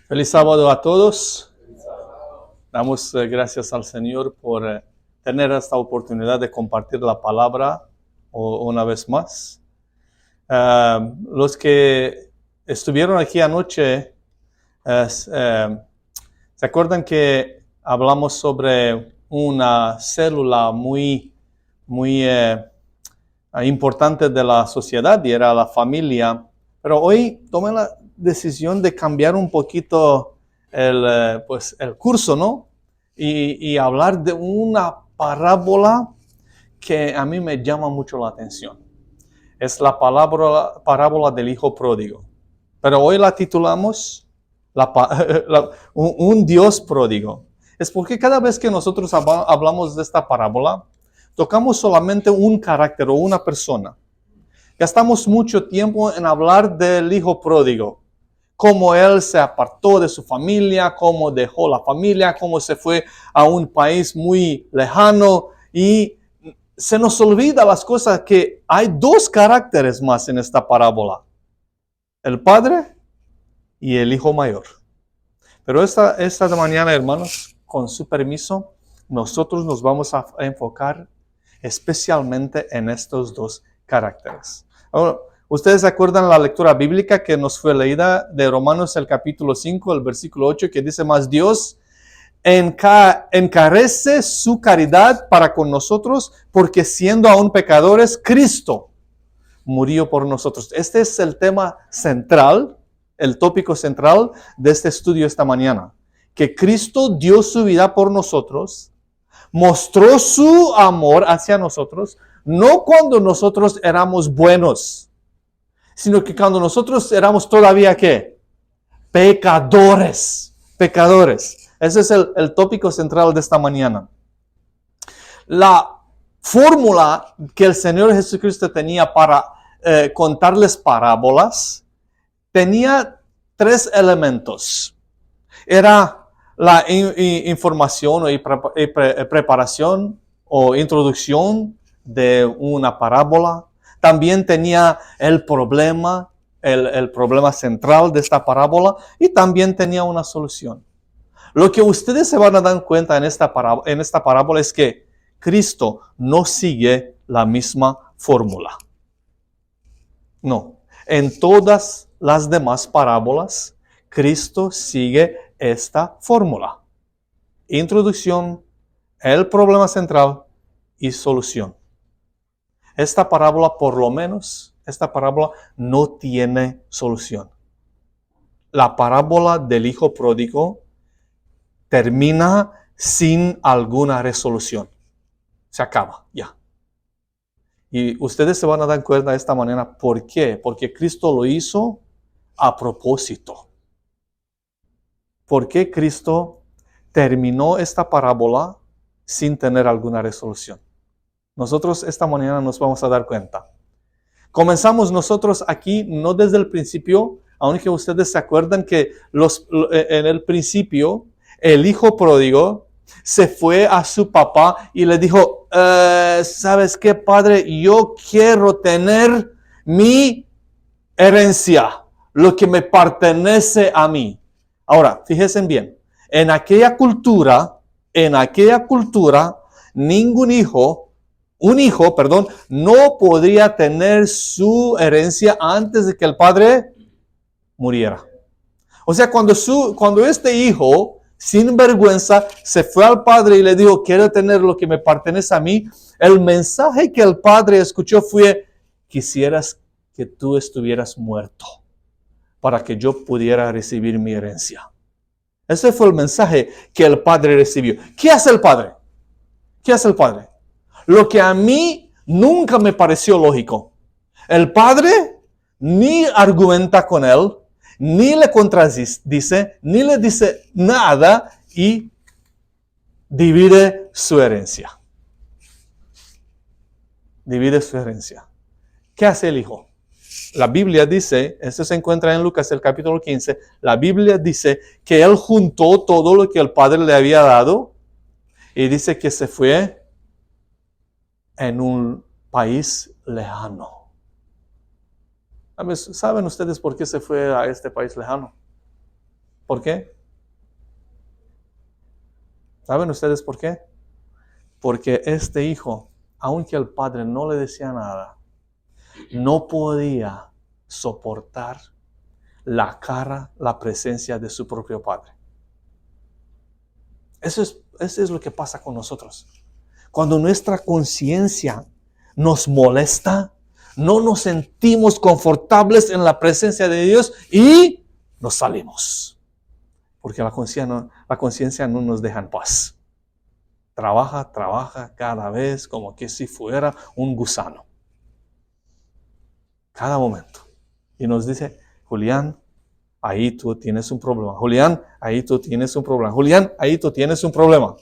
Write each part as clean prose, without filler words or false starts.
Feliz sábado a todos. Damos gracias al Señor por tener esta oportunidad de compartir la palabra una vez más. Los que estuvieron aquí anoche, ¿se acuerdan que hablamos sobre una célula muy importante de la sociedad y era la familia? Pero hoy tomé la decisión de cambiar un poquito el curso, ¿no? Y hablar de una parábola que a mí me llama mucho la atención. Es la parábola del hijo pródigo. Pero hoy la titulamos un Dios pródigo. Es porque cada vez que nosotros hablamos de esta parábola, tocamos solamente un carácter o una persona. Gastamos mucho tiempo en hablar del hijo pródigo, cómo él se apartó de su familia, cómo dejó la familia, cómo se fue a un país muy lejano y se nos olvida las cosas que hay dos caracteres más en esta parábola, el padre y el hijo mayor. Pero esta mañana, hermanos, con su permiso, nosotros nos vamos a enfocar especialmente en estos dos caracteres. Ahora, ¿ustedes se acuerdan la lectura bíblica que nos fue leída de Romanos el capítulo 5, el versículo 8, que dice: más Dios encarece su caridad para con nosotros, porque siendo aún pecadores, Cristo murió por nosotros? Este es el tema central, el tópico central de este estudio esta mañana. Que Cristo dio su vida por nosotros, mostró su amor hacia nosotros, no cuando nosotros éramos buenos, sino que cuando nosotros éramos todavía, ¿qué? Pecadores. Ese es el tópico central de esta mañana. La fórmula que el Señor Jesucristo tenía para contarles parábolas tenía tres elementos. Era la información o preparación o introducción de una parábola. También tenía el problema central de esta parábola, y también tenía una solución. Lo que ustedes se van a dar cuenta en esta parábola es que Cristo no sigue la misma fórmula. No. En todas las demás parábolas, Cristo sigue esta fórmula: introducción, el problema central y solución. Esta parábola, por lo menos, no tiene solución. La parábola del hijo pródigo termina sin alguna resolución. Se acaba, ya. Y ustedes se van a dar cuenta de esta manera. ¿Por qué? Porque Cristo lo hizo a propósito. ¿Por qué Cristo terminó esta parábola sin tener alguna resolución? Nosotros esta mañana nos vamos a dar cuenta. Comenzamos nosotros aquí, no desde el principio, aunque ustedes se acuerdan que en el principio el hijo pródigo se fue a su papá y le dijo: ¿sabes qué, padre? Yo quiero tener mi herencia, lo que me pertenece a mí. Ahora, fíjense bien, en aquella cultura, un hijo, no podría tener su herencia antes de que el padre muriera. O sea, cuando este hijo, sin vergüenza, se fue al padre y le dijo: quiero tener lo que me pertenece a mí, el mensaje que el padre escuchó fue: quisieras que tú estuvieras muerto para que yo pudiera recibir mi herencia. Ese fue el mensaje que el padre recibió. ¿Qué hace el padre? Lo que a mí nunca me pareció lógico. El padre ni argumenta con él, ni le contradice, ni le dice nada, y divide su herencia. ¿Qué hace el hijo? La Biblia dice, esto se encuentra en Lucas el capítulo 15, la Biblia dice que él juntó todo lo que el padre le había dado y dice que se fue en un país lejano. ¿Saben ustedes por qué se fue a este país lejano? ¿Por qué? ¿Saben ustedes por qué? Porque este hijo, aunque el padre no le decía nada, no podía soportar la presencia de su propio padre. Eso es lo que pasa con nosotros. Cuando nuestra conciencia nos molesta, no nos sentimos confortables en la presencia de Dios y nos salimos. Porque la conciencia no nos deja en paz. Trabaja cada vez como que si fuera un gusano. Cada momento. Y nos dice, Julián, ahí tú tienes un problema. Julián, ahí tú tienes un problema. Julián, ahí tú tienes un problema.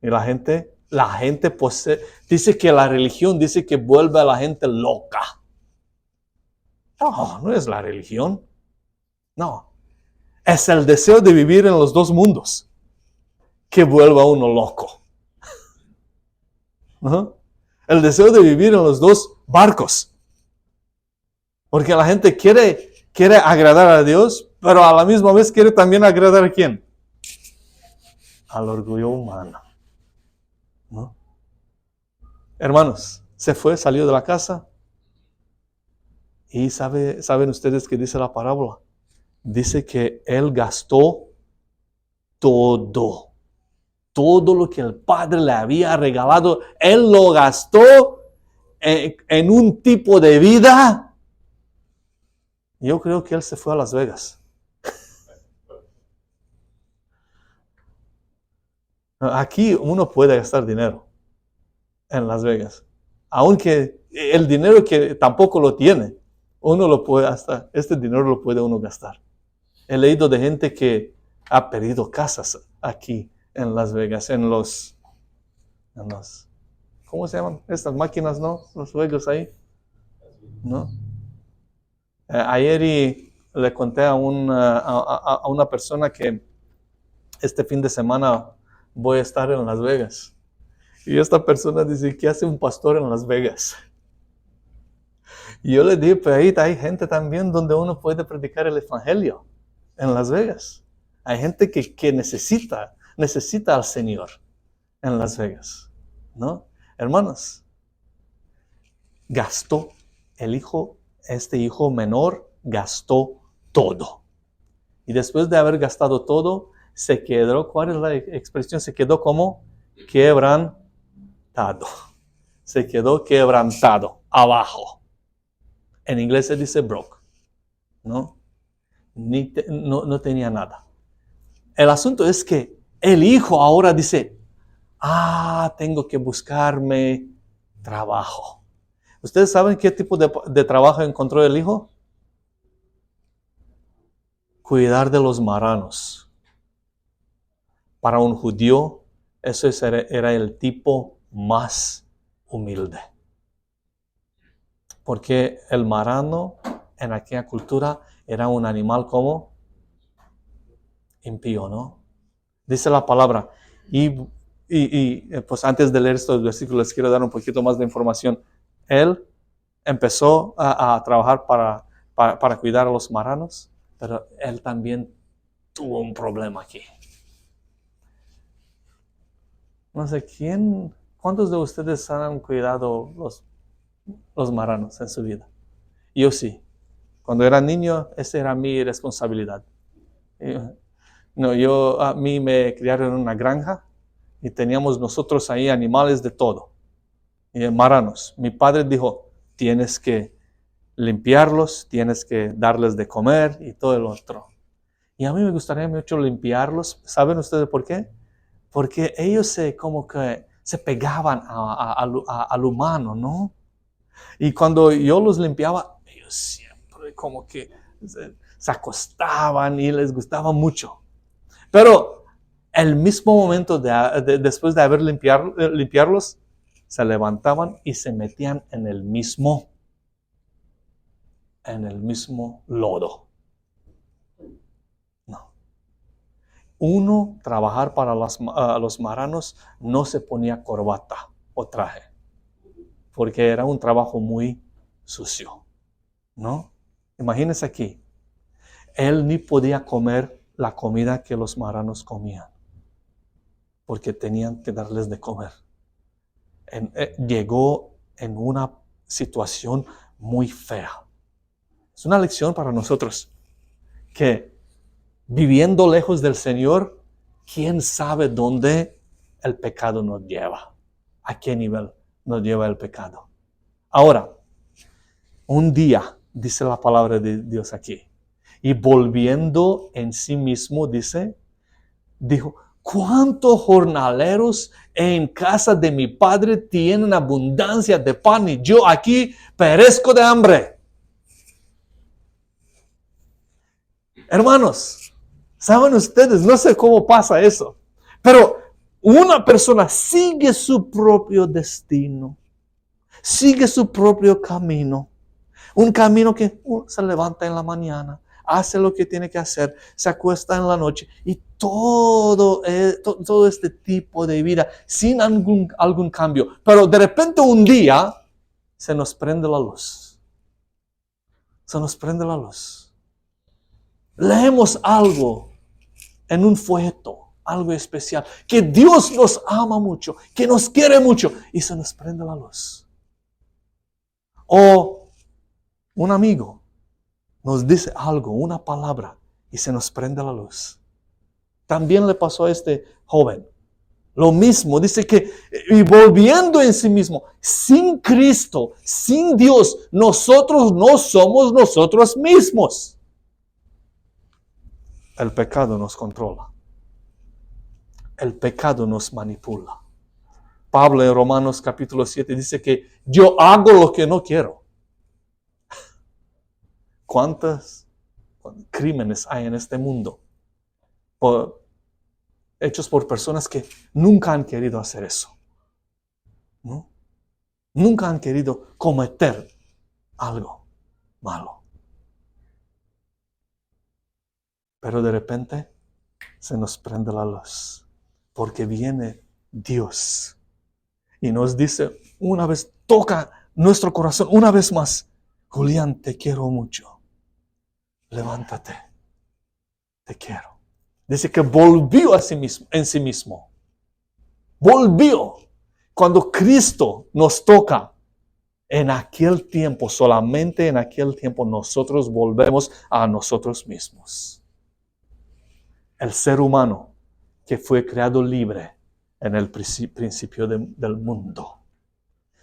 Y la gente dice que la religión dice que vuelve a la gente loca. No es la religión. No. Es el deseo de vivir en los dos mundos que vuelve a uno loco. ¿No? El deseo de vivir en los dos barcos. Porque la gente quiere agradar a Dios, pero a la misma vez quiere también agradar a ¿quién? Al orgullo humano. ¿No? Hermanos, salió de la casa y ¿saben ustedes qué dice la parábola? Dice que él gastó todo lo que el padre le había regalado, él lo gastó en un tipo de vida. Yo creo que él se fue a Las Vegas. Aquí uno puede gastar dinero en Las Vegas, aunque el dinero que tampoco lo tiene, uno lo puede gastar, este dinero lo puede uno gastar. He leído de gente que ha perdido casas aquí en Las Vegas, en los ¿cómo se llaman? Estas máquinas, ¿no? Los juegos ahí, ¿no? Ayer le conté a una persona que este fin de semana voy a estar en Las Vegas. Y esta persona dice, ¿qué hace un pastor en Las Vegas? Y yo le dije, pues ahí hay gente también donde uno puede predicar el evangelio, en Las Vegas. Hay gente que necesita al Señor en Las Vegas, ¿no? Hermanos, gastó este hijo menor gastó todo. Y después de haber gastado todo, se quedó, ¿cuál es la expresión? Se quedó como quebrantado. Se quedó quebrantado, abajo. En inglés se dice broke, ¿no? No tenía nada. El asunto es que el hijo ahora dice, tengo que buscarme trabajo. ¿Ustedes saben qué tipo de trabajo encontró el hijo? Cuidar de los marranos. Para un judío, eso era el tipo más humilde. Porque el marrano en aquella cultura era un animal como impío, ¿no? Dice la palabra. Y pues antes de leer estos versículos, les quiero dar un poquito más de información. Él empezó a trabajar para cuidar a los marranos, pero él también tuvo un problema aquí. No sé, ¿cuántos de ustedes han cuidado los marranos en su vida? Yo sí. Cuando era niño, esa era mi responsabilidad. A mí me criaron en una granja y teníamos nosotros ahí animales de todo. Marranos. Mi padre dijo, tienes que limpiarlos, tienes que darles de comer y todo el otro. Y a mí me gustaría mucho limpiarlos. ¿Saben ustedes por qué? Porque ellos como que se pegaban al humano, ¿no? Y cuando yo los limpiaba, ellos siempre como que se acostaban y les gustaba mucho. Pero el mismo momento después de haber limpiarlos, se levantaban y se metían en el mismo lodo. No. Uno, trabajar para los marranos, no se ponía corbata o traje, porque era un trabajo muy sucio, ¿no? Imagínense aquí. Él ni podía comer la comida que los marranos comían, porque tenían que darles de comer. Llegó en una situación muy fea. Es una lección para nosotros, que viviendo lejos del Señor, ¿quién sabe dónde el pecado nos lleva? ¿A qué nivel nos lleva el pecado? Ahora, un día, dice la palabra de Dios aquí, y volviendo en sí mismo, dijo, ¿cuántos jornaleros en casa de mi padre tienen abundancia de pan y yo aquí perezco de hambre? Hermanos, ¿saben ustedes? No sé cómo pasa eso, pero una persona sigue su propio destino, sigue su propio camino. Un camino que se levanta en la mañana, hace lo que tiene que hacer, se acuesta en la noche y todo este tipo de vida sin algún cambio. Pero de repente un día se nos prende la luz. Se nos prende la luz. Leemos algo en un folleto, algo especial, que Dios nos ama mucho, que nos quiere mucho y se nos prende la luz. O un amigo nos dice algo, una palabra, y se nos prende la luz. También le pasó a este joven. Lo mismo, dice que, y volviendo en sí mismo, sin Cristo, sin Dios, nosotros no somos nosotros mismos. El pecado nos controla. El pecado nos manipula. Pablo en Romanos capítulo 7 dice que yo hago lo que no quiero. ¿Cuántos crímenes hay en este mundo hechos por personas que nunca han querido hacer eso? ¿No? Nunca han querido cometer algo malo. Pero de repente se nos prende la luz, porque viene Dios y nos dice una vez, toca nuestro corazón una vez más. Julián, te quiero mucho. Levántate, te quiero. Dice que volvió en sí mismo. Volvió. Cuando Cristo nos toca, en aquel tiempo, solamente en aquel tiempo, nosotros volvemos a nosotros mismos. El ser humano que fue creado libre en el principio del mundo.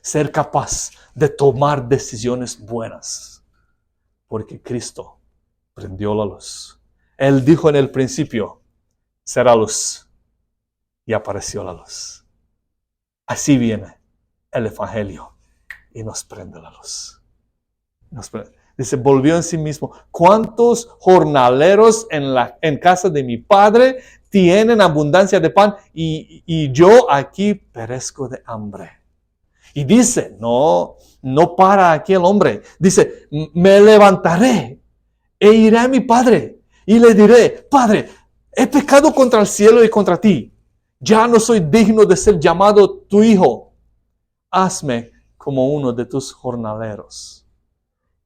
Ser capaz de tomar decisiones buenas. Porque Cristo prendió la luz. Él dijo en el principio, será luz. Y apareció la luz. Así viene el Evangelio y nos prende la luz. Dice, volvió en sí mismo. ¿Cuántos jornaleros en casa de mi padre tienen abundancia de pan y yo aquí perezco de hambre? Y dice, no para aquí el hombre. Dice, me levantaré e iré a mi padre y le diré, Padre, he pecado contra el cielo y contra ti. Ya no soy digno de ser llamado tu hijo. Hazme como uno de tus jornaleros.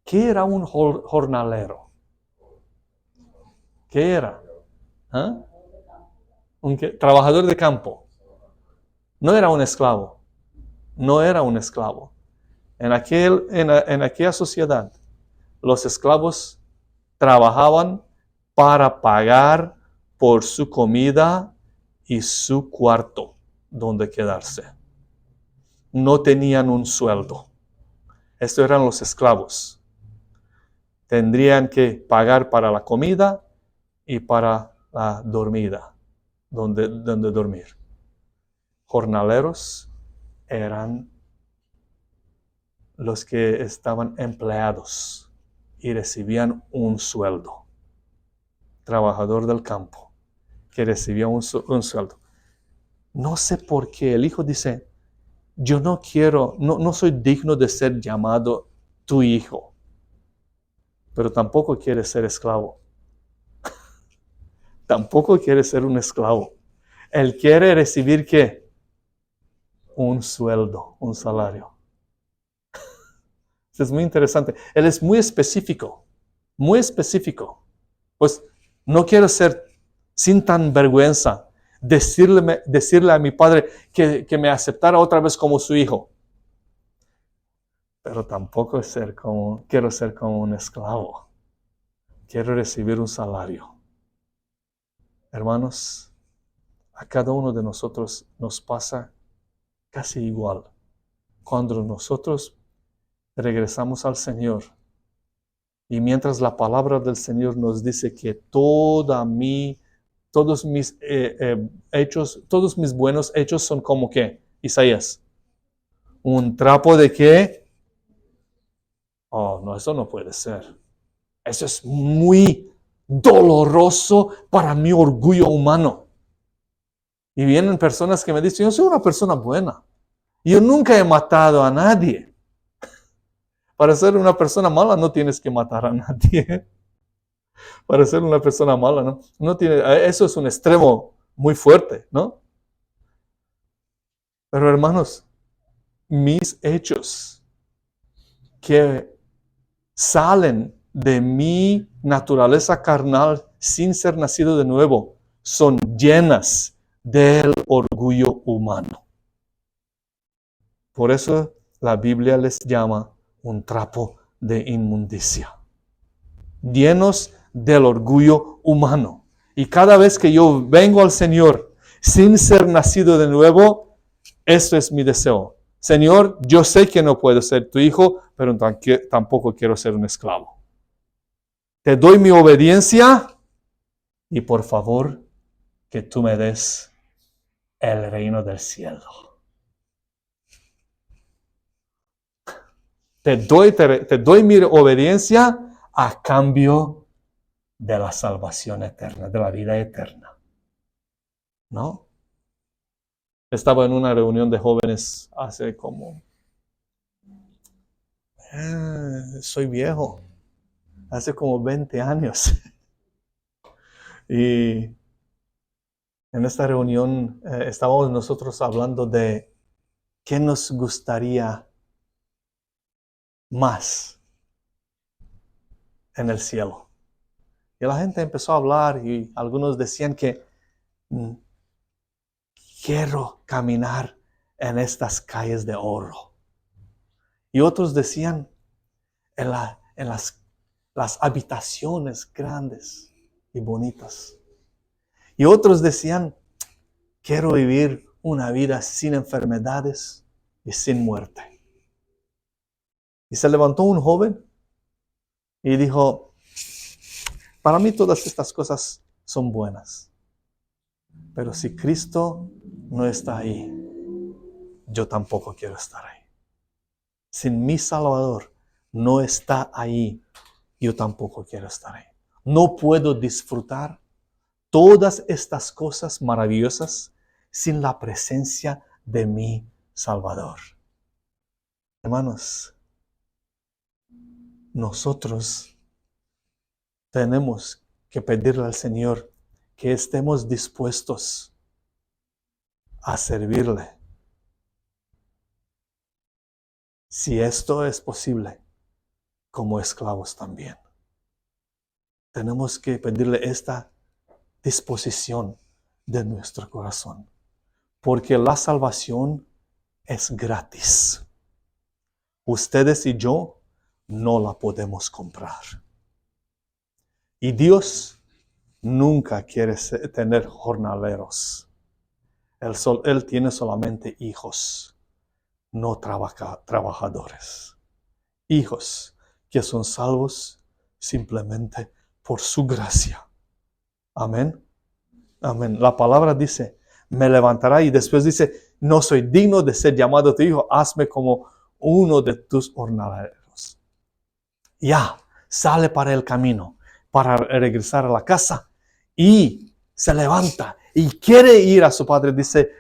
¿Qué era un jornalero? ¿Qué era? ¿Ah? ¿Un trabajador de campo? No era un esclavo. No era un esclavo. En aquella sociedad, los esclavos trabajaban para pagar por su comida y su cuarto donde quedarse. No tenían un sueldo. Estos eran los esclavos. Tendrían que pagar para la comida y para la dormida, donde dormir. Jornaleros eran los que estaban empleados y recibían un sueldo. Trabajador del campo que recibía un sueldo. No sé por qué el hijo dice, yo no soy digno de ser llamado tu hijo, pero tampoco quiere ser esclavo. Tampoco quiere ser un esclavo. Él quiere recibir ¿qué? Un sueldo, un salario. Esto es muy interesante. Él es muy específico, Pues no quiero ser sin tan vergüenza, decirle a mi padre que me aceptara otra vez como su hijo. Pero tampoco quiero ser como un esclavo. Quiero recibir un salario. Hermanos, a cada uno de nosotros nos pasa casi igual. Cuando nosotros regresamos al Señor, y mientras la palabra del Señor nos dice que todos mis hechos, todos mis buenos hechos son como ¿qué? Isaías. ¿Un trapo de qué? Oh, no, eso no puede ser. Eso es muy doloroso para mi orgullo humano. Y vienen personas que me dicen, yo soy una persona buena. Yo nunca he matado a nadie. Para ser una persona mala no tienes que matar a nadie. Para ser una persona mala, no tiene, eso es un extremo muy fuerte, ¿no? Pero hermanos, mis hechos que salen de mi naturaleza carnal sin ser nacido de nuevo son llenas del orgullo humano. Por eso la Biblia les llama un trapo de inmundicia. Llenos del orgullo humano. Y cada vez que yo vengo al Señor sin ser nacido de nuevo, esto es mi deseo. Señor, yo sé que no puedo ser tu hijo, pero tampoco quiero ser un esclavo. Te doy mi obediencia y por favor que tú me des el reino del cielo. Te doy mi obediencia a cambio de la salvación eterna, de la vida eterna. ¿No? Estaba en una reunión de jóvenes hace como... soy viejo. Hace como 20 años. Y en esta reunión estábamos nosotros hablando de qué nos gustaría más en el cielo. Y la gente empezó a hablar y algunos decían que quiero caminar en estas calles de oro. Y otros decían en las habitaciones grandes y bonitas. Y otros decían, quiero vivir una vida sin enfermedades y sin muerte. Y se levantó un joven y dijo, para mí todas estas cosas son buenas. Pero si Cristo no está ahí, yo tampoco quiero estar ahí. Si mi Salvador no está ahí, yo tampoco quiero estar ahí. No puedo disfrutar todas estas cosas maravillosas sin la presencia de mi Salvador. Hermanos, nosotros tenemos que pedirle al Señor que estemos dispuestos a servirle. Si esto es posible, como esclavos también. Tenemos que pedirle esta disposición de nuestro corazón, porque la salvación es gratis. Ustedes y yo no la podemos comprar. Y Dios nunca quiere tener jornaleros. Él tiene solamente hijos, no trabajadores. Hijos que son salvos simplemente por su gracia. Amén. Amén. La palabra dice, me levantará, y después dice, no soy digno de ser llamado tu hijo, hazme como uno de tus jornaleros. Ya, sale para el camino, para regresar a la casa, y se levanta y quiere ir a su padre, dice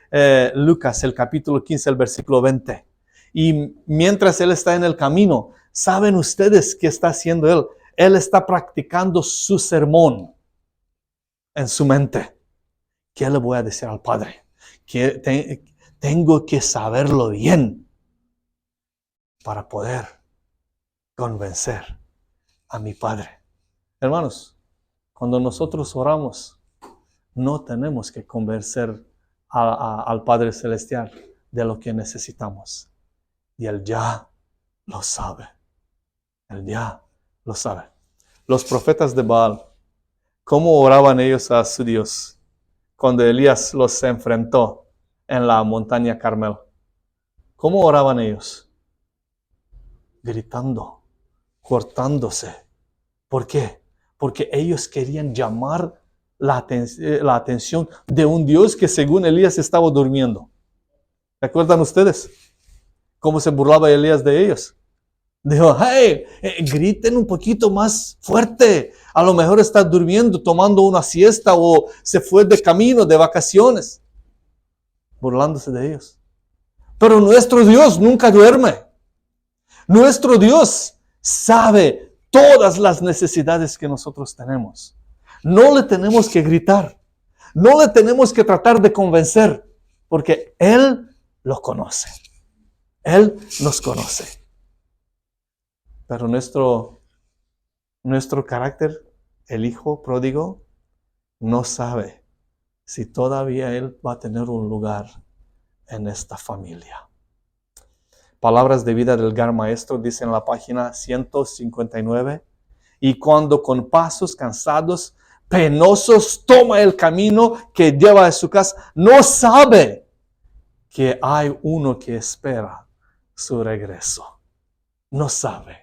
Lucas, el capítulo 15, el versículo 20. Y mientras él está en el camino, ¿saben ustedes qué está haciendo él? Él está practicando su sermón en su mente. ¿Qué le voy a decir al Padre? Que tengo que saberlo bien para poder convencer a mi Padre. Hermanos, Cuando nosotros oramos, no tenemos que convencer al Padre Celestial de lo que necesitamos. Y Él ya lo sabe. Él ya lo sabe. Los profetas de Baal, ¿cómo oraban ellos a su Dios cuando Elías los enfrentó en la montaña Carmel? ¿Cómo oraban ellos? Gritando, cortándose. ¿Por qué? Porque ellos querían llamar la atención de un Dios que según Elías estaba durmiendo. ¿Recuerdan ustedes cómo se burlaba Elías de ellos? Dijo, hey, griten un poquito más fuerte. A lo mejor está durmiendo, tomando una siesta o se fue de camino, de vacaciones. Burlándose de ellos. Pero nuestro Dios nunca duerme. Nuestro Dios sabe todas las necesidades que nosotros tenemos. No le tenemos que gritar. No le tenemos que tratar de convencer. Porque Él lo conoce. Él nos conoce. Pero nuestro carácter, el hijo pródigo, no sabe si todavía él va a tener un lugar en esta familia. Palabras de vida del Gran Maestro, dice en la página 159. Y cuando con pasos cansados, penosos, toma el camino que lleva a su casa, no sabe que hay uno que espera su regreso. No sabe.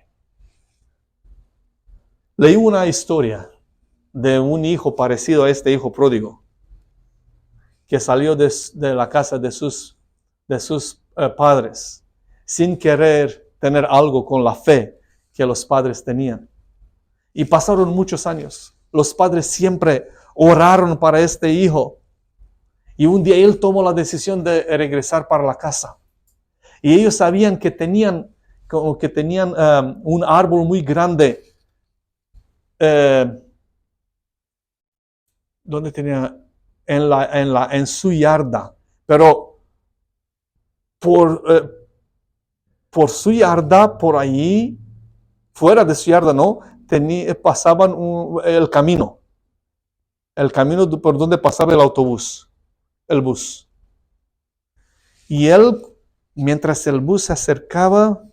Leí una historia de un hijo parecido a este hijo pródigo que salió de la casa de sus padres sin querer tener algo con la fe que los padres tenían. Y pasaron muchos años. Los padres siempre oraron para este hijo. Y un día él tomó la decisión de regresar para la casa. Y ellos sabían que tenían un árbol muy grande. ¿Dónde tenía? En su yarda. Pero por su yarda, por allí, fuera de su yarda, ¿no? Pasaban el camino por donde pasaba el autobús, el bus. Y él, mientras el bus se acercaba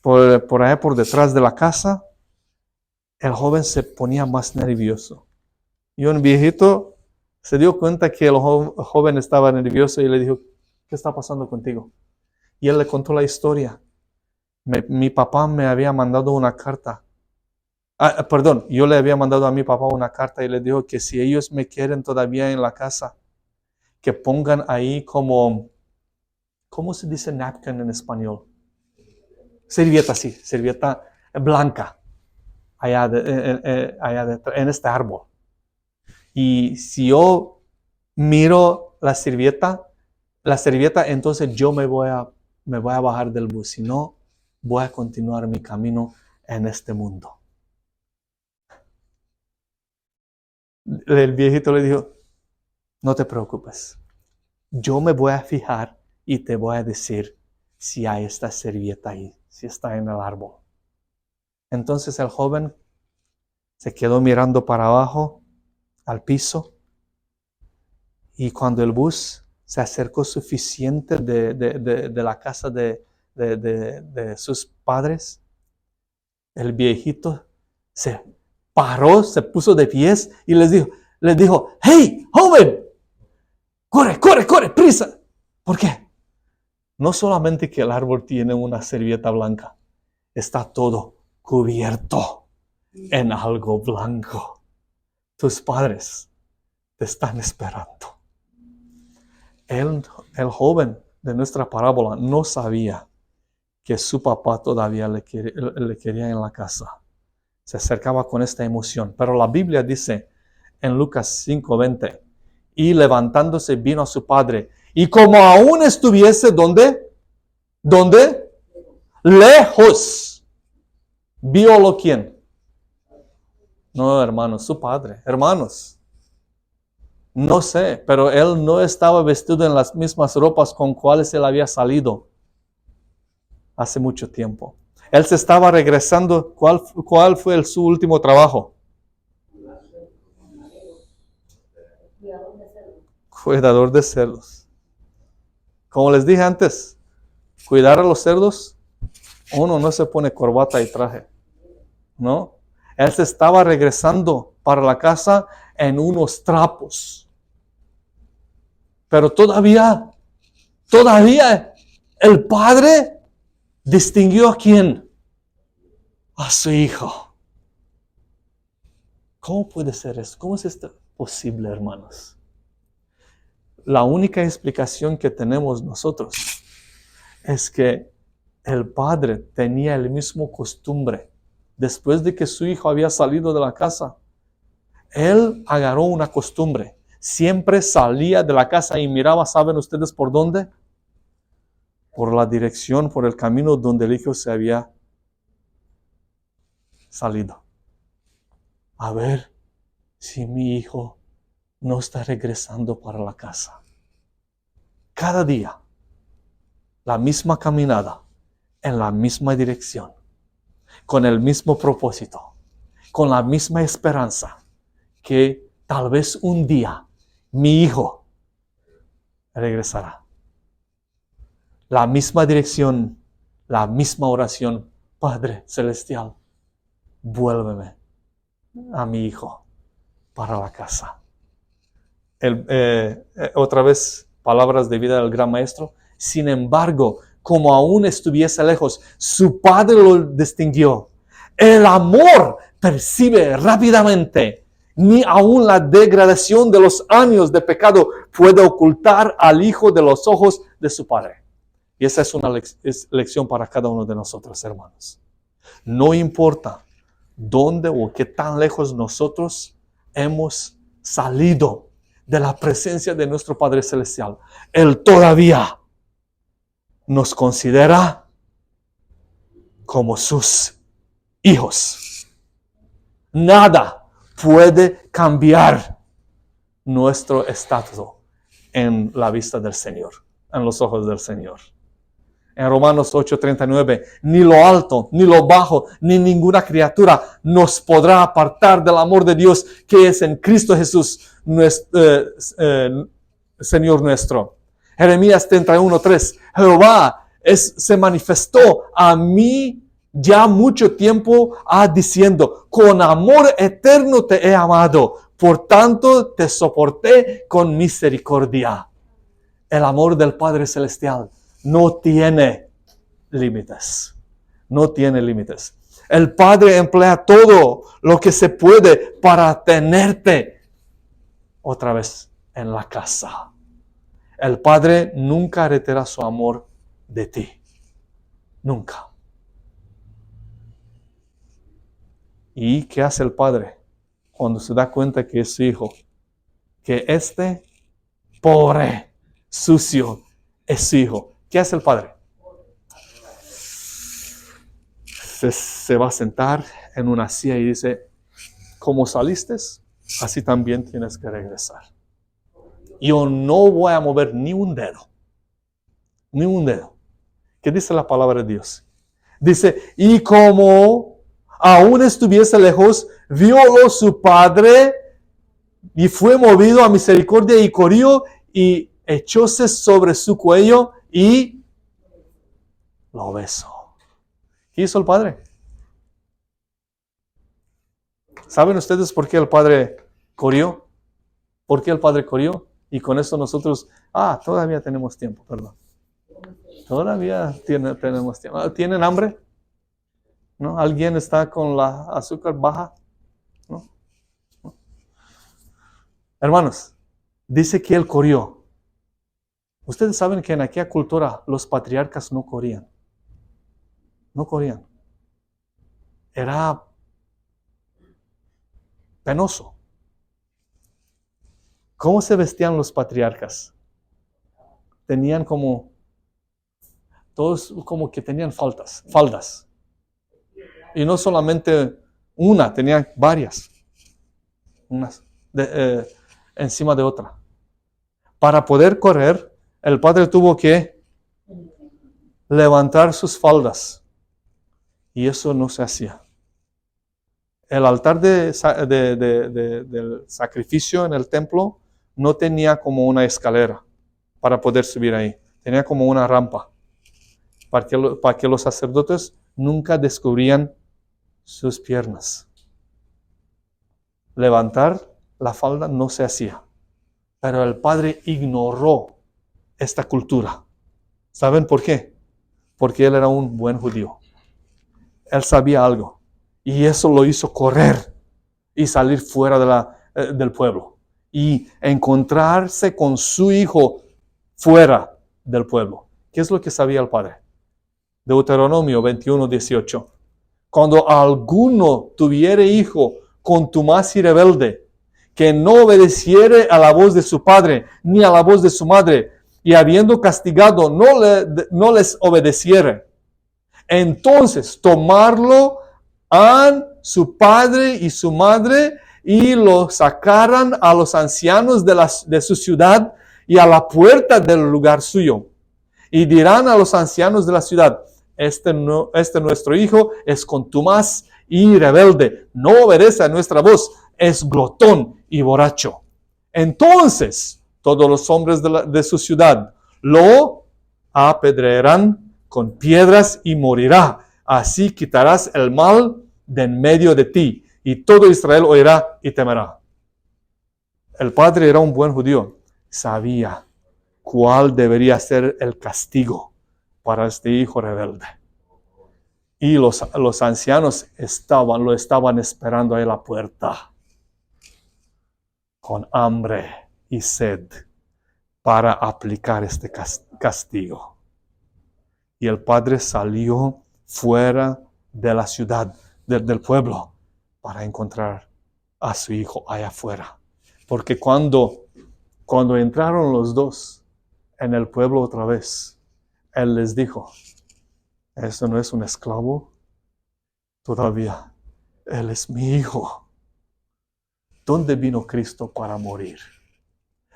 por allá por detrás de la casa, el joven se ponía más nervioso. Y un viejito se dio cuenta que el joven estaba nervioso y le dijo, ¿qué está pasando contigo? Y él le contó la historia. Mi papá me había mandado una carta. Yo le había mandado a mi papá una carta y le dijo que si ellos me quieren todavía en la casa, que pongan ahí como, ¿cómo se dice napkin en español? Servilleta, sí, servilleta blanca, allá en este árbol. Y si yo miro la servilleta, entonces yo me voy a bajar del bus, si no, voy a continuar mi camino en este mundo. El viejito le dijo, no te preocupes, yo me voy a fijar y te voy a decir si hay esta servilleta ahí, si está en el árbol. Entonces el joven se quedó mirando para abajo, al piso, y cuando el bus se acercó suficiente de la casa de sus padres, el viejito se paró, se puso de pies y les dijo, hey, joven, corre, prisa. ¿Por qué? No solamente que el árbol tiene una servilleta blanca, está todo cubierto en algo blanco. Tus padres te están esperando. El joven de nuestra parábola no sabía que su papá todavía le quería en la casa. Se acercaba con esta emoción. Pero la Biblia dice en Lucas 5:20, y levantándose vino a su padre. Y como aún estuviese, ¿dónde? Lejos. ¿Víolo quién? No, hermanos, su padre. Hermanos, no sé, pero él no estaba vestido en las mismas ropas con cuales él había salido hace mucho tiempo. Él se estaba regresando. ¿Cuál fue su último trabajo? cuidador de cerdos. Como les dije antes, cuidar a los cerdos, uno no se pone corbata y traje, ¿no? Él se estaba regresando para la casa en unos trapos. Pero todavía el padre distinguió a quién, a su hijo. ¿Cómo puede ser eso? ¿Cómo es esto posible, hermanos? La única explicación que tenemos nosotros es que el padre tenía el mismo costumbre. Después de que su hijo había salido de la casa, él agarró una costumbre. Siempre salía de la casa y miraba, ¿saben ustedes por dónde? Por la dirección, por el camino donde el hijo se había salido. A ver si mi hijo no está regresando para la casa. Cada día, la misma caminada, en la misma dirección, con el mismo propósito, con la misma esperanza, que tal vez un día mi hijo regresará. La misma dirección, la misma oración. Padre Celestial, vuélveme a mi hijo para la casa. Otra vez, palabras de vida del gran maestro. Sin embargo, como aún estuviese lejos, su padre lo distinguió. El amor percibe rápidamente. Ni aún la degradación de los años de pecado puede ocultar al hijo de los ojos de su padre. Y esa es una lección para cada uno de nosotros, hermanos. No importa dónde o qué tan lejos nosotros hemos salido de la presencia de nuestro Padre Celestial, Él todavía nos considera como sus hijos. Nada puede cambiar nuestro estatus en la vista del Señor, en los ojos del Señor. En Romanos 8:39, ni lo alto, ni lo bajo, ni ninguna criatura nos podrá apartar del amor de Dios que es en Cristo Jesús, Señor nuestro. Jeremías 31:3, Jehová se manifestó a mí ya mucho tiempo diciendo, con amor eterno te he amado, por tanto te soporté con misericordia. El amor del Padre Celestial no tiene límites. No tiene límites. El Padre emplea todo lo que se puede para tenerte otra vez en la casa. El Padre nunca retira su amor de ti. Nunca. ¿Y qué hace el Padre cuando se da cuenta que es su hijo? Que este pobre, sucio, es su hijo. ¿Qué hace el Padre? Se va a sentar en una silla y dice, como saliste, así también tienes que regresar. Yo no voy a mover ni un dedo. Ni un dedo. ¿Qué dice la palabra de Dios? Dice, y como aún estuviese lejos, viólo su padre y fue movido a misericordia y corrió y echóse sobre su cuello y lo besó. ¿Qué hizo el padre? ¿Saben ustedes por qué el padre corrió? ¿Por qué el padre corrió? Y con esto nosotros, todavía tenemos tiempo, perdón. Todavía tenemos tiempo. ¿Tienen hambre? ¿No? ¿Alguien está con la azúcar baja? ¿No? ¿No? Hermanos, dice que él corrió. Ustedes saben que en aquella cultura los patriarcas no corrían. No corrían. Era penoso. ¿Cómo se vestían los patriarcas? Tenían todos como que tenían faldas. Y no solamente una, tenían varias. Unas encima de otra. Para poder correr, el padre tuvo que levantar sus faldas. Y eso no se hacía. El altar del sacrificio en el templo no tenía como una escalera para poder subir ahí. Tenía como una rampa para que los sacerdotes nunca descubrían sus piernas. Levantar la falda no se hacía. Pero el padre ignoró esta cultura. ¿Saben por qué? Porque él era un buen judío. Él sabía algo. Y eso lo hizo correr y salir fuera del pueblo. Y encontrarse con su hijo fuera del pueblo. ¿Qué es lo que sabía el padre? Deuteronomio 21:18. Cuando alguno tuviere hijo contumaz y rebelde, que no obedeciere a la voz de su padre, ni a la voz de su madre, y habiendo castigado no les obedeciere, entonces tomarlo a su padre y su madre, y lo sacaran a los ancianos de su ciudad y a la puerta del lugar suyo. Y dirán a los ancianos de la ciudad: este nuestro hijo es contumaz y rebelde, no obedece a nuestra voz, es glotón y borracho. Entonces todos los hombres de su ciudad lo apedrearán con piedras y morirá. Así quitarás el mal de en medio de ti, y todo Israel oirá y temerá. El padre era un buen judío, sabía cuál debería ser el castigo para este hijo rebelde. Y los ancianos lo estaban esperando ahí a la puerta, con hambre y sed, para aplicar este castigo. Y el padre salió fuera de la ciudad, del pueblo, para encontrar a su hijo allá afuera. Porque cuando entraron los dos en el pueblo otra vez, él les dijo: ¿eso no es un esclavo? Todavía, él es mi hijo. ¿Dónde vino Cristo para morir?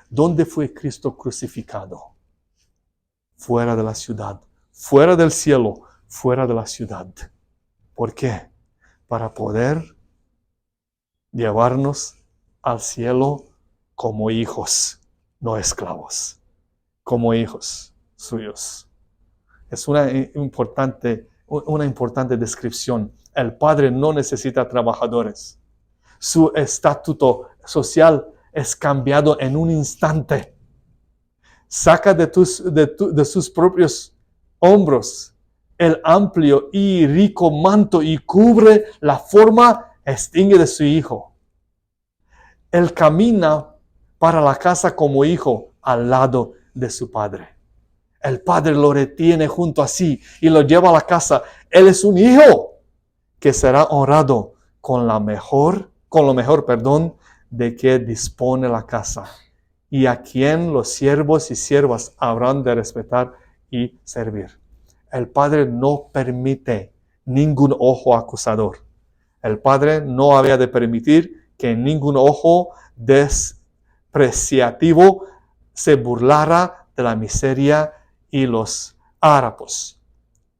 ¿Dónde fue Cristo crucificado? Fuera de la ciudad, fuera del cielo, fuera de la ciudad. ¿Por qué? Para poder llevarnos al cielo como hijos, no esclavos, como hijos suyos. Es una importante descripción. El Padre no necesita trabajadores. Su estatuto social es cambiado en un instante. Saca de sus propios hombros el amplio y rico manto y cubre la forma extingue de su hijo. Él camina para la casa como hijo al lado de su padre. El padre lo retiene junto a sí y lo lleva a la casa. Él es un hijo que será honrado con lo mejor, de que dispone la casa, y a quien los siervos y siervas habrán de respetar y servir. El Padre no permite ningún ojo acusador. El Padre no había de permitir que ningún ojo despreciativo se burlara de la miseria y los harapos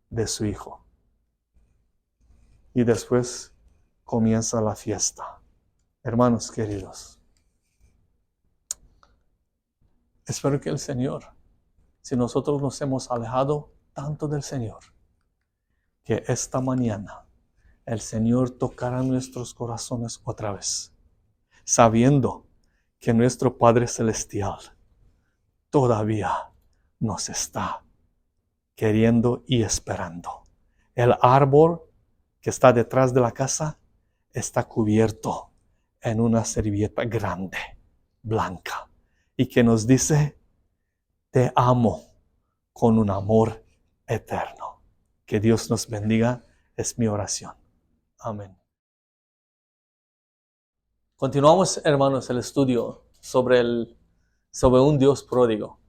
de su Hijo. Y después comienza la fiesta. Hermanos queridos, espero que el Señor, si nosotros nos hemos alejado tanto del Señor, que esta mañana el Señor tocará nuestros corazones otra vez, sabiendo que nuestro Padre Celestial todavía nos está queriendo y esperando. El árbol que está detrás de la casa está cubierto en una servilleta grande, blanca, y que nos dice: te amo con un amor eterno. Que Dios nos bendiga, es mi oración. Amén. Continuamos, hermanos, el estudio sobre un Dios pródigo.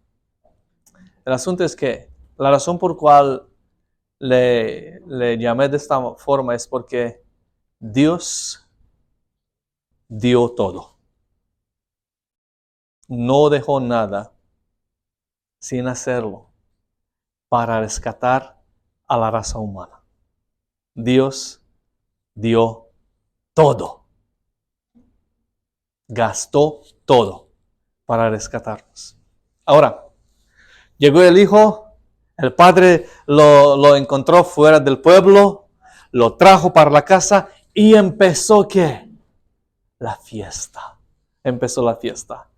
El asunto es que la razón por cual le llamé de esta forma es porque Dios dio todo. No dejó nada sin hacerlo para rescatar a la raza humana. Dios dio todo. Gastó todo para rescatarnos. Ahora, llegó el hijo, el padre lo encontró fuera del pueblo, lo trajo para la casa y empezó ¿qué? La fiesta. Empezó la fiesta.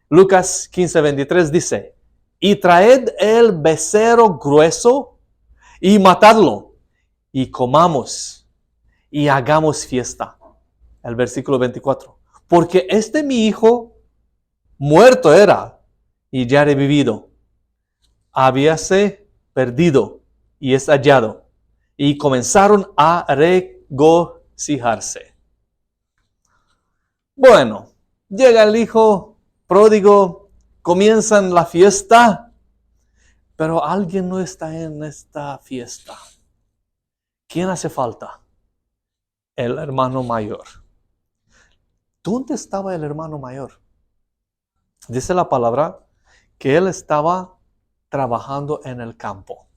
Lucas 15:23 dice, y traed el becerro grueso y matadlo y comamos y hagamos fiesta. El versículo 24. Porque mi hijo muerto era y ya revivido. Habíase perdido y es hallado. Y comenzaron a regocijarse. Bueno, llega el hijo pródigo, comienzan la fiesta, pero alguien no está en esta fiesta. ¿Quién hace falta? El hermano mayor. ¿Dónde estaba el hermano mayor? Dice la palabra que él estaba trabajando en el campo.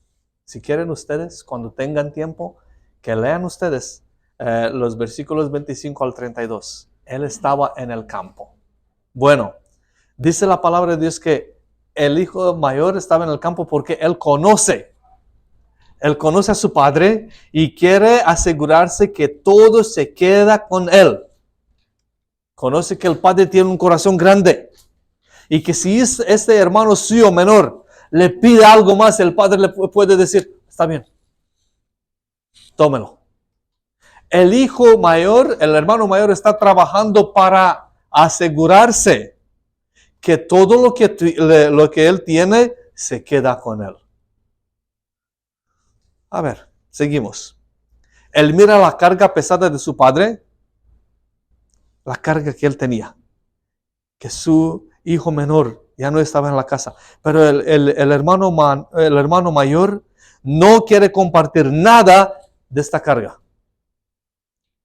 Si quieren ustedes, cuando tengan tiempo, que lean ustedes los versículos 25 al 32. Él estaba en el campo. Bueno, dice la palabra de Dios que el hijo mayor estaba en el campo porque él conoce a su padre y quiere asegurarse que todo se queda con él. Conoce que el padre tiene un corazón grande y que si este hermano suyo menor le pide algo más, el padre le puede decir, está bien, tómelo. El hijo mayor, el hermano mayor está trabajando para asegurarse que todo lo que él tiene se queda con él. A ver, seguimos. Él mira la carga pesada de su padre, la carga que él tenía, que su hijo menor ya no estaba en la casa, pero el hermano mayor no quiere compartir nada de esta carga.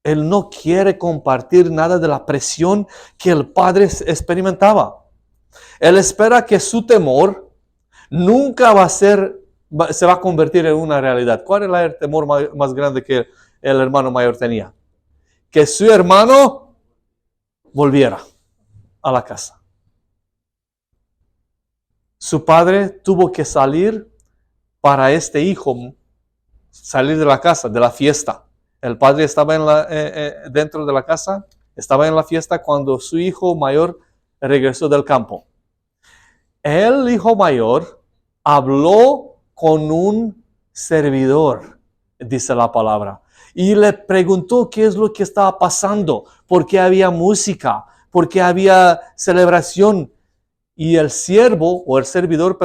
Él no quiere compartir nada de la presión que el padre experimentaba. Él espera que su temor nunca se va a convertir en una realidad. ¿Cuál era el temor más grande que el hermano mayor tenía? Que su hermano volviera a la casa. Su padre tuvo que salir para este hijo, salir de la casa, de la fiesta. El padre estaba dentro de la casa, estaba en la fiesta cuando su hijo mayor regresó del campo. El hijo mayor habló con un servidor, dice la palabra, y le preguntó qué es lo que estaba pasando, por qué había música, por qué había celebración. Y el servidor,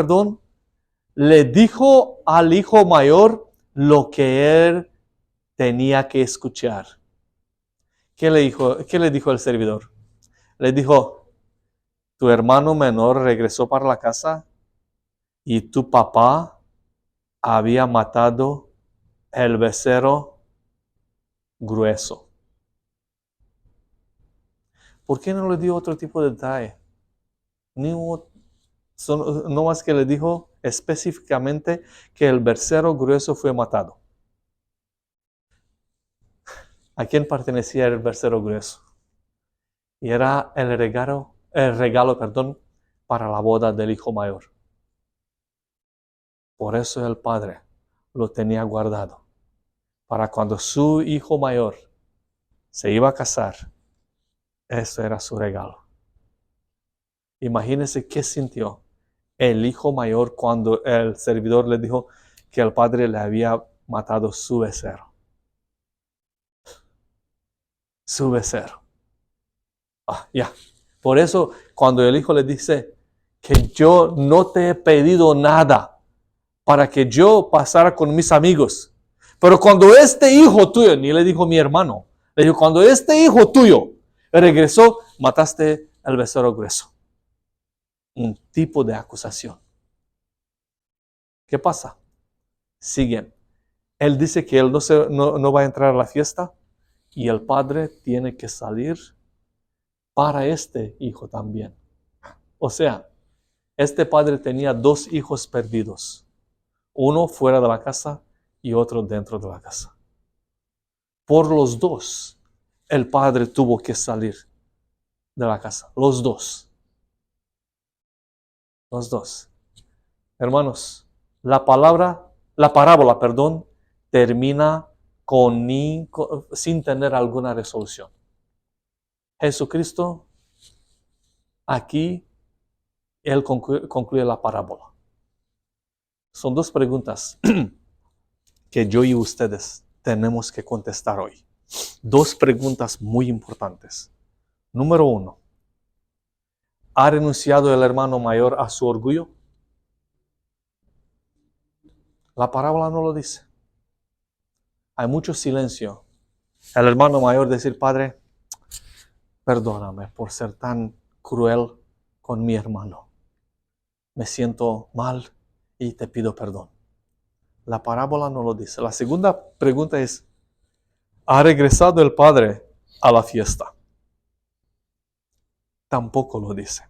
le dijo al hijo mayor lo que él tenía que escuchar. ¿Qué le dijo el servidor? Le dijo, tu hermano menor regresó para la casa y tu papá había matado el becerro grueso. ¿Por qué no le dio otro tipo de detalle? No más que le dijo específicamente que el becerro grueso fue matado. ¿A quién pertenecía el becerro grueso? Y era el regalo, para la boda del hijo mayor. Por eso el padre lo tenía guardado, para cuando su hijo mayor se iba a casar, eso era su regalo. Imagínense qué sintió el hijo mayor cuando el servidor le dijo que el padre le había matado su becerro. Su becerro. Ya. Por eso, cuando el hijo le dice que yo no te he pedido nada para que yo pasara con mis amigos, pero cuando este hijo tuyo, ni le dijo mi hermano, le dijo, cuando este hijo tuyo regresó, mataste al becerro grueso. Un tipo de acusación. ¿Qué pasa? Siguen. Él dice que él no va a entrar a la fiesta y el padre tiene que salir para este hijo también. O sea, este padre tenía 2 hijos perdidos. Uno fuera de la casa y otro dentro de la casa. Por los 2, el padre tuvo que salir de la casa. Los 2. Los dos. Hermanos, la parábola, perdón, termina sin tener alguna resolución. Jesucristo, aquí, Él concluye la parábola. Son dos preguntas que yo y ustedes tenemos que contestar hoy. Dos preguntas muy importantes. Número 1. ¿Ha renunciado el hermano mayor a su orgullo? La parábola no lo dice. Hay mucho silencio. El hermano mayor decir, Padre, perdóname por ser tan cruel con mi hermano. Me siento mal y te pido perdón. La parábola no lo dice. La segunda pregunta es, ¿ha regresado el padre a la fiesta? Tampoco lo dice.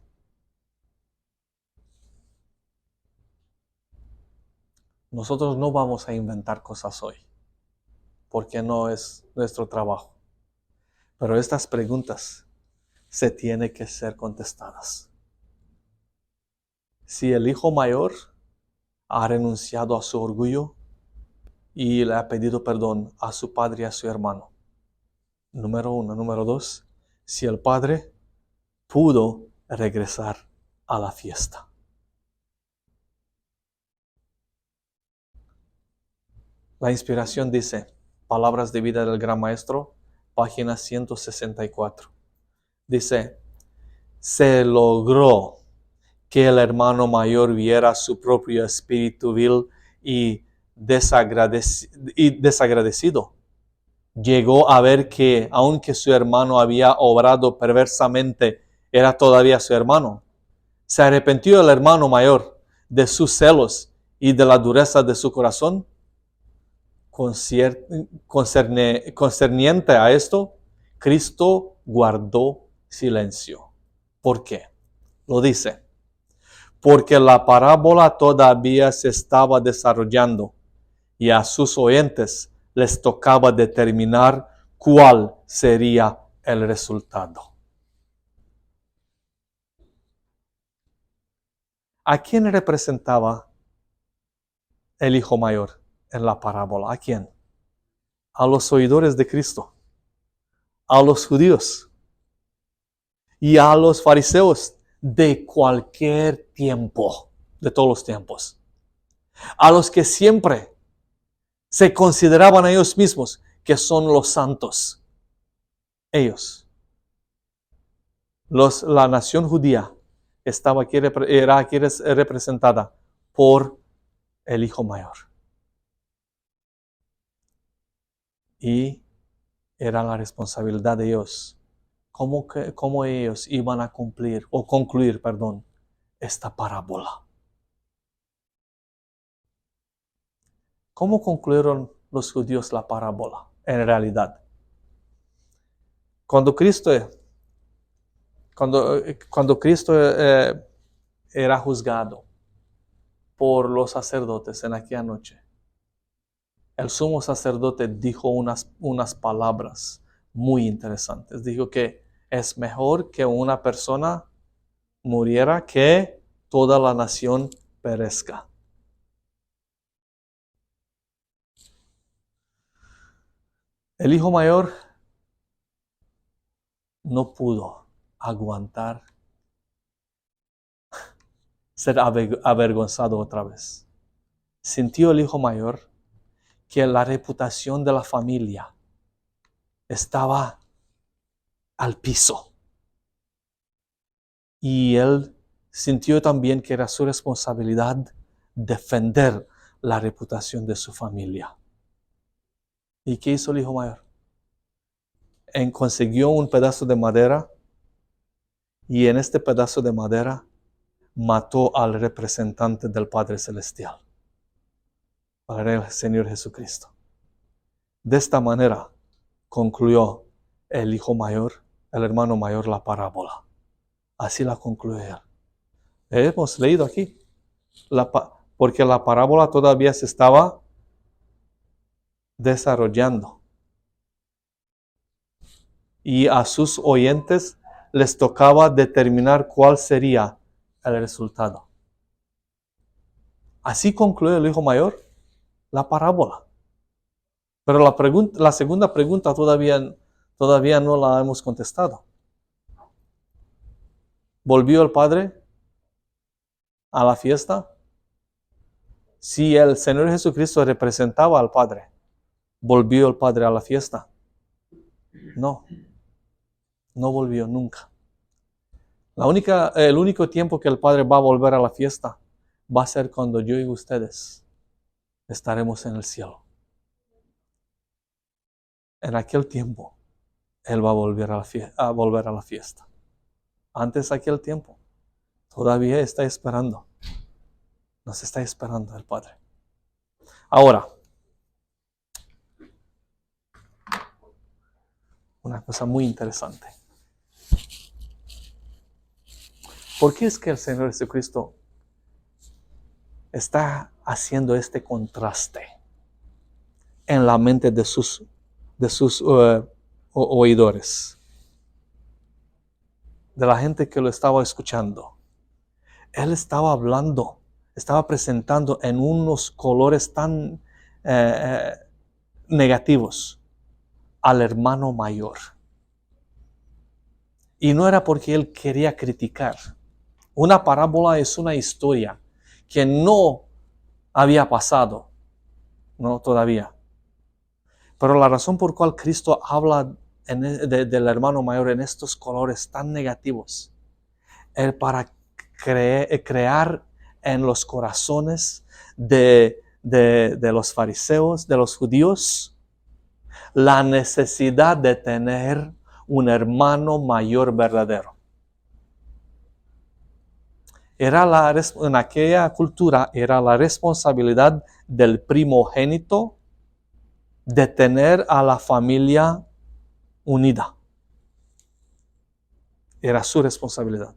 Nosotros no vamos a inventar cosas hoy, porque no es nuestro trabajo. Pero estas preguntas se tienen que ser contestadas. Si el hijo mayor ha renunciado a su orgullo y le ha pedido perdón a su padre y a su hermano. Número 1. Número 2. Si el padre pudo regresar a la fiesta. La inspiración dice, Palabras de vida del Gran Maestro, página 164. Dice, se logró que el hermano mayor viera su propio espíritu vil y desagradecido. Llegó a ver que, aunque su hermano había obrado perversamente, era todavía su hermano. Se arrepintió el hermano mayor de sus celos y de la dureza de su corazón. Concerniente a esto, Cristo guardó silencio. ¿Por qué? Lo dice. Porque la parábola todavía se estaba desarrollando y a sus oyentes les tocaba determinar cuál sería el resultado. ¿A quién representaba el hijo mayor en la parábola? ¿A quién? A los oidores de Cristo, a los judíos y a los fariseos de cualquier tiempo, de todos los tiempos. A los que siempre se consideraban a ellos mismos que son los santos. Ellos. La nación judía era aquí representada por el hijo mayor. Y era la responsabilidad de ellos. ¿Cómo ellos iban a concluir esta parábola? ¿Cómo concluyeron los judíos la parábola en realidad? Cuando Cristo era juzgado por los sacerdotes en aquella noche, el sumo sacerdote dijo unas palabras muy interesantes. Dijo que es mejor que una persona muriera que toda la nación perezca. El hijo mayor no pudo aguantar ser avergonzado otra vez. Sintió el hijo mayor que la reputación de la familia estaba al piso. Y él sintió también que era su responsabilidad defender la reputación de su familia. ¿Y qué hizo el hijo mayor? Consiguió un pedazo de madera y en este pedazo de madera mató al representante del Padre Celestial, para el Señor Jesucristo. De esta manera concluyó el hijo mayor, el hermano mayor, la parábola. Así la concluye él. Hemos leído aquí, porque la parábola todavía se estaba desarrollando. Y a sus oyentes les tocaba determinar cuál sería el resultado. Así concluye el hijo mayor la parábola. Pero la segunda pregunta todavía no la hemos contestado. ¿Volvió el padre a la fiesta? Si el Señor Jesucristo representaba al Padre, ¿volvió el Padre a la fiesta? No, no volvió nunca. El único tiempo que el Padre va a volver a la fiesta va a ser cuando yo y ustedes estaremos en el cielo. En aquel tiempo, Él va a volver a la fiesta. Antes de aquel tiempo, todavía está esperando. Nos está esperando el Padre. Ahora, una cosa muy interesante. ¿Por qué es que el Señor Jesucristo está haciendo este contraste en la mente de sus oidores? De la gente que lo estaba escuchando. Él estaba hablando, estaba presentando en unos colores tan negativos al hermano mayor. Y no era porque él quería criticar. Una parábola es una historia que no había pasado, no todavía. Pero la razón por cual Cristo habla del hermano mayor en estos colores tan negativos es para crear en los corazones de los fariseos, de los judíos, la necesidad de tener un hermano mayor verdadero. En aquella cultura era la responsabilidad del primogénito de tener a la familia unida. Era su responsabilidad.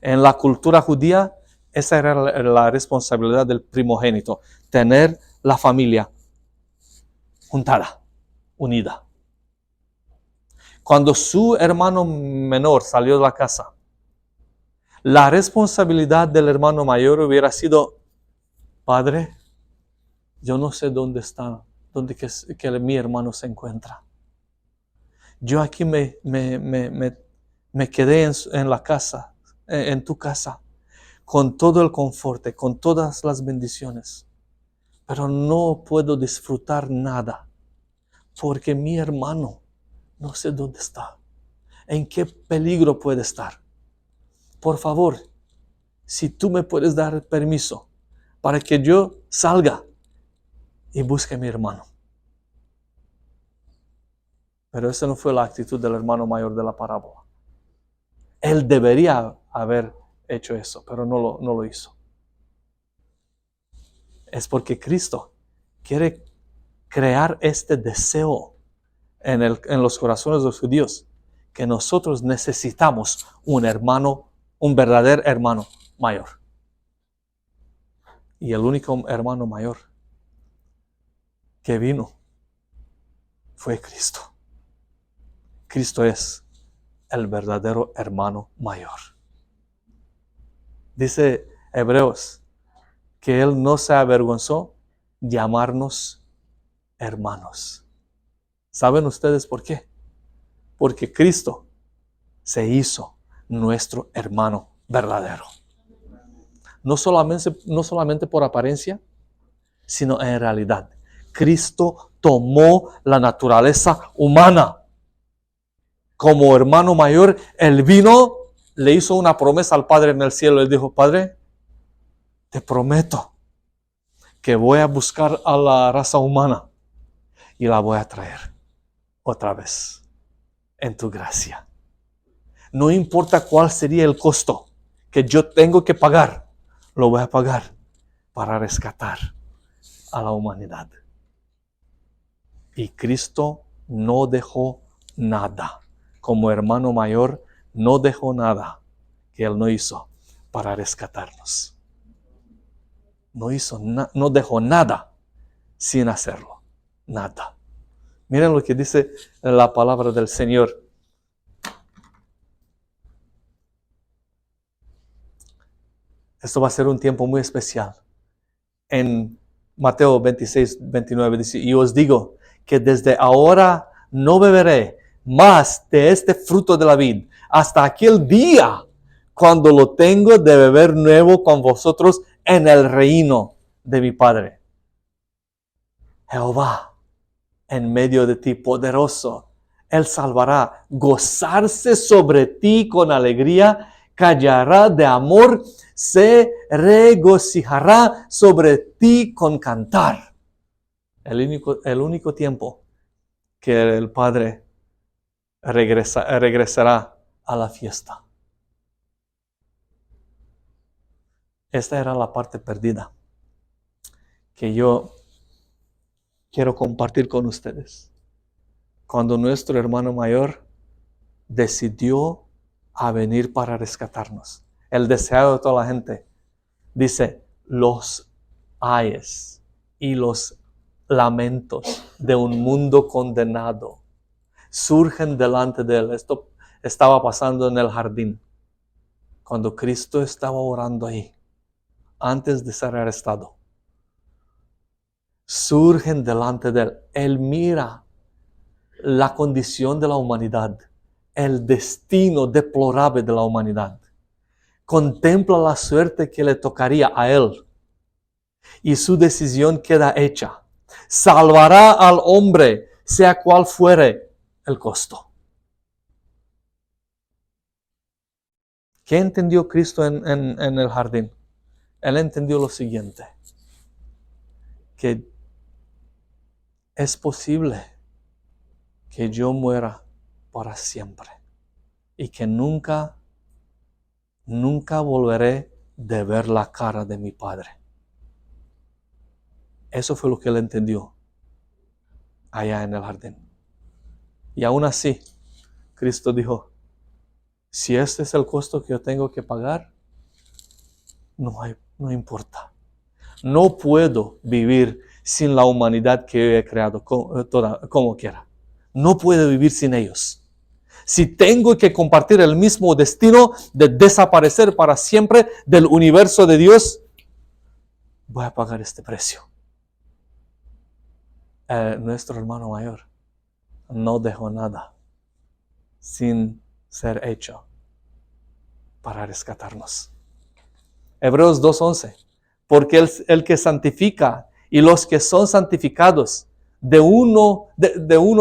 En la cultura judía, esa era la responsabilidad del primogénito, tener la familia juntada, unida. Cuando su hermano menor salió de la casa, la responsabilidad del hermano mayor hubiera sido: Padre, yo no sé dónde está, que mi hermano se encuentra. Yo aquí me quedé en la casa, en tu casa, con todo el confort, con todas las bendiciones, pero no puedo disfrutar nada, porque mi hermano no sé dónde está, en qué peligro puede estar. Por favor, si tú me puedes dar permiso para que yo salga y busque a mi hermano. Pero esa no fue la actitud del hermano mayor de la parábola. Él debería haber hecho eso, pero no lo hizo. Es porque Cristo quiere crear este deseo en los corazones de los judíos, que nosotros necesitamos un verdadero hermano mayor. Y el único hermano mayor que vino fue Cristo. Cristo es el verdadero hermano mayor. Dice Hebreos que Él no se avergonzó de llamarnos hermanos. ¿Saben ustedes por qué? Porque Cristo se hizo nuestro hermano verdadero. No solamente por apariencia, sino en realidad. Cristo tomó la naturaleza humana. Como hermano mayor, Él vino, le hizo una promesa al Padre en el cielo. Él dijo: Padre, te prometo que voy a buscar a la raza humana y la voy a traer otra vez en tu gracia. No importa cuál sería el costo que yo tengo que pagar, lo voy a pagar para rescatar a la humanidad. Y Cristo no dejó nada. Como hermano mayor, no dejó nada que Él no hizo para rescatarnos. No dejó nada sin hacerlo. Nada. Miren lo que dice la palabra del Señor. Esto va a ser un tiempo muy especial. En Mateo 26, 29 dice, y os digo que desde ahora no beberé más de este fruto de la vid hasta aquel día cuando lo tengo de beber nuevo con vosotros en el reino de mi Padre. Jehová en medio de ti, poderoso, Él salvará, gozarse sobre ti con alegría, callará de amor, se regocijará sobre ti con cantar. El único tiempo que el Padre regresará a la fiesta. Esta era la parte perdida que yo quiero compartir con ustedes. Cuando nuestro hermano mayor decidió a venir para rescatarnos. El deseo de toda la gente. Dice, los ayes y los lamentos de un mundo condenado surgen delante de él. Esto estaba pasando en el jardín, cuando Cristo estaba orando ahí, antes de ser arrestado. Surgen delante de él. Él mira la condición de la humanidad, el destino deplorable de la humanidad. Contempla la suerte que le tocaría a él y su decisión queda hecha. Salvará al hombre, sea cual fuere el costo. ¿Qué entendió Cristo en el jardín? Él entendió lo siguiente, que es posible que yo muera para siempre y que nunca volveré de ver la cara de mi Padre. Eso fue lo que él entendió allá en el jardín. Y aún así, Cristo dijo, si este es el costo que yo tengo que pagar, no importa. No puedo vivir sin la humanidad que yo he creado como quiera. No puedo vivir sin ellos. Si tengo que compartir el mismo destino de desaparecer para siempre del universo de Dios, voy a pagar este precio. Nuestro hermano mayor no dejó nada sin ser hecho para rescatarnos. Hebreos 2:11. Porque el que santifica y los que son santificados de uno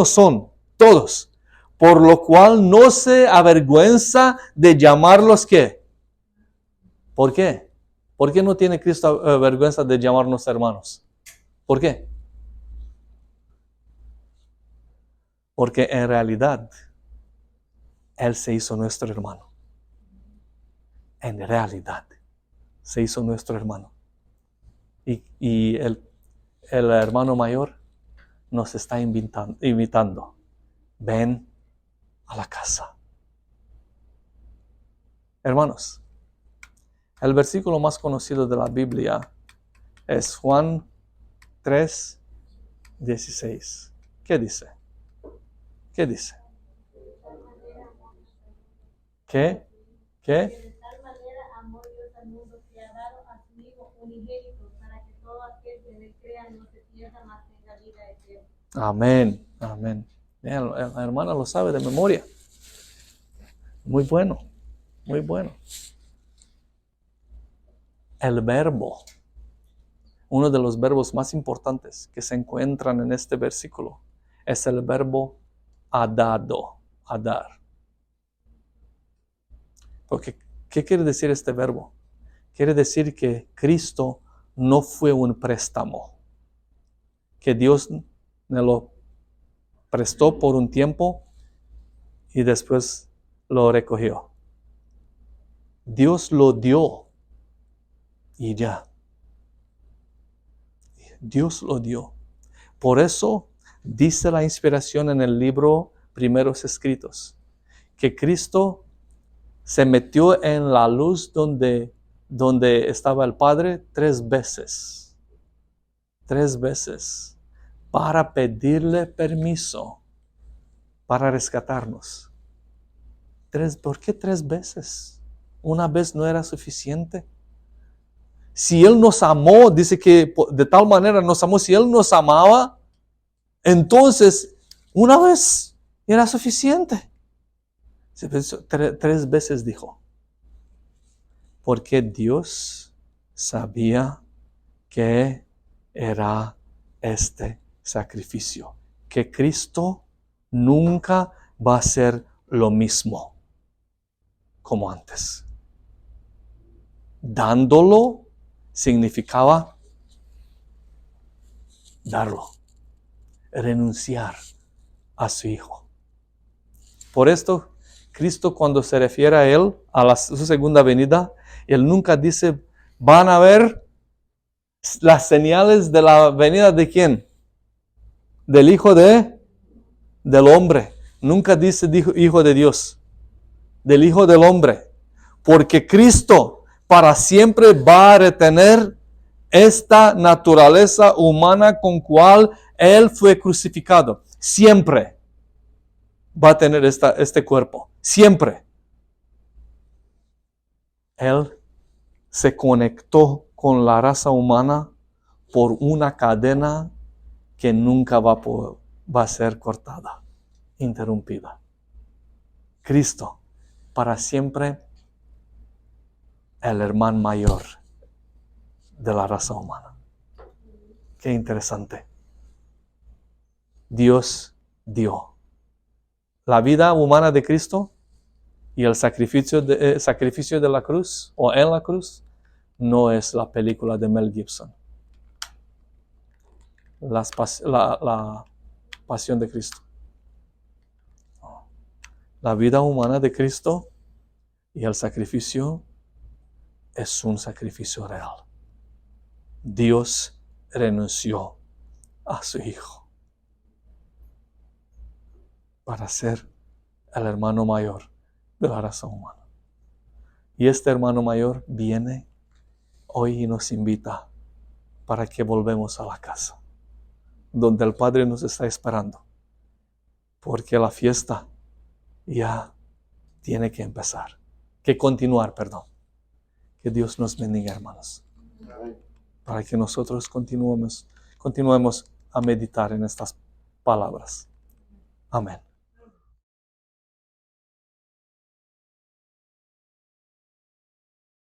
son todos, por lo cual no se avergüenza de llamarlos ¿qué? ¿Por qué? ¿Por qué no tiene Cristo vergüenza de llamarnos hermanos? ¿Por qué? Porque en realidad Él se hizo nuestro hermano. En realidad se hizo nuestro hermano. Y el hermano mayor nos está invitando. Ven a la casa. Hermanos, el versículo más conocido de la Biblia es Juan 3:16. ¿Qué dice? ¿Qué dice? ¿Qué? ¿Qué? De tal manera amó Dios al mundo que ha dado a su Hijo unigénito para que todo aquel que le crea no se pierda, mas tenga vida eterna. Amén. Amén. La hermana lo sabe de memoria. Muy bueno. Muy bueno. El verbo, uno de los verbos más importantes que se encuentran en este versículo, es el verbo adado, adar. Porque, ¿qué quiere decir este verbo? Quiere decir que Cristo no fue un préstamo, que Dios me lo prestó por un tiempo y después lo recogió. Dios lo dio y ya. Dios lo dio. Por eso dice la inspiración en el libro Primeros Escritos, que Cristo se metió en la luz donde estaba el Padre 3 veces. 3 veces. Para pedirle permiso para rescatarnos. ¿Por qué 3 veces? ¿Una vez no era suficiente? si Él nos amó, dice que de tal manera nos amó, si Él nos amaba, entonces una vez era suficiente. Tres veces dijo, porque Dios sabía que era este sacrificio, que Cristo nunca va a ser lo mismo como antes. Dándolo significaba darlo, renunciar a su Hijo. Por esto, Cristo, cuando se refiere a Él, a su segunda venida, Él nunca dice, van a ver las señales de la venida de ¿quién? Del Hijo del Hombre. Nunca dice Hijo de Dios, del Hijo del Hombre. Porque Cristo para siempre va a retener esta naturaleza humana con cual Él fue crucificado. Siempre va a tener este cuerpo. Siempre. Él se conectó con la raza humana por una cadena que nunca va a ser cortada, interrumpida. Cristo, para siempre, el hermano mayor de la raza humana. Qué interesante. Dios dio la vida humana de Cristo y el sacrificio de la cruz, o en la cruz, no es la película de Mel Gibson. La pasión de Cristo. La vida humana de Cristo y el sacrificio es un sacrificio real. Dios renunció a su Hijo para ser el hermano mayor de la raza humana. Y este hermano mayor viene hoy y nos invita para que volvamos a la casa, donde el Padre nos está esperando, porque la fiesta ya tiene que empezar, que continuar, perdón. Que Dios nos bendiga, hermanos, para que nosotros continuemos a meditar en estas palabras. Amén.